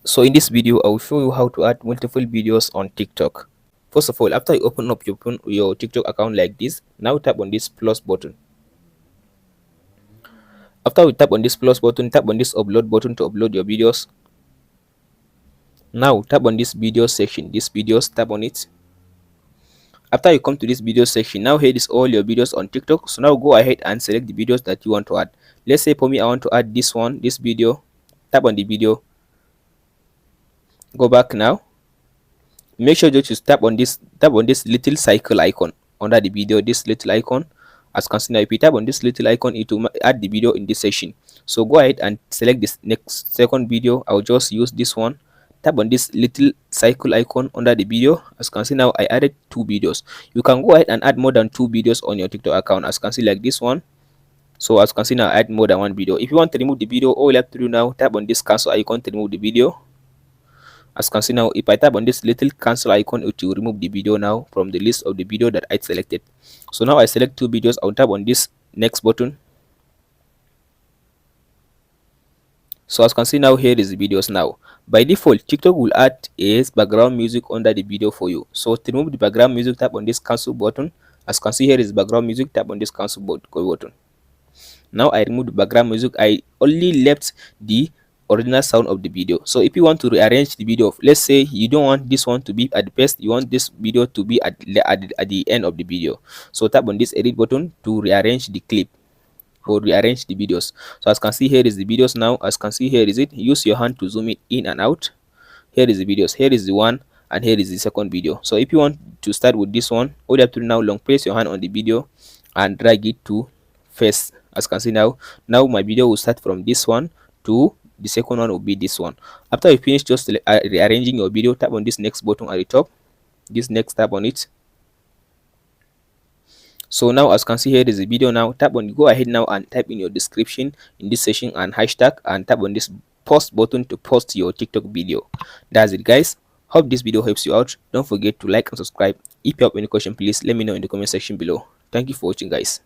So in this video, I will show you how to add multiple videos on TikTok. First of all, after you open up your TikTok account like this, now tap on this plus button. After we tap on this plus button, tap on this upload button to upload your videos. Now tap on this video section, this videos, tap on it. After you come to this video section, now here is all your videos on TikTok. So now go ahead and select the videos that you want to add. Let's say for me, I want to add this one, this video. Tap on the video. Go back now. Make sure that you tap on this little cycle icon under the video, this little icon. As you can see now, if you tap on this little icon, it will add the video in this section. So go ahead and select this next second video. I'll just use this one. Tap on this little cycle icon under the video. As you can see now, I added 2 videos. You can go ahead and add more than 2 videos on your TikTok account. As you can see, like this one. So as you can see now, I add more than 1 video. If you want to remove the video, all you have to do now, tap on this cancel icon to remove the video. As you can see now, if I tap on this little cancel icon, it will remove the video now from the list of the video that I selected. So now I select 2 videos. I'll tap on this next button. So as you can see now, here is the videos now. By default, TikTok will add a background music under the video for you. So to remove the background music, tap on this cancel button. As you can see, here is background music. Tap on this cancel button. Now I remove the background music. I only left the original sound of the video. So if you want to rearrange the video, let's say you don't want this one to be at the best, you want this video to be at the end of the video. So tap on this edit button to rearrange the clip or rearrange the videos. So as you can see, here is the videos now. As you can see, here is it. Use your hand to zoom it in and out. Here is the videos. Here is the one, and here is the second video. So if you want to start with this one, all you have to do now, long press your hand on the video and drag it to first. As you can see now my video will start from this one to the second one will be this one. After you finish just rearranging your video, tap on this next button at the top, this next, tap on it. So now as you can see, here is the video now. Tap on, go ahead now and type in your description in this section and hashtag, and tap on this post button to post your TikTok video. That's it, guys. Hope this video helps you out. Don't forget to like and subscribe. If you have any question, please let me know in the comment section below. Thank you for watching, guys.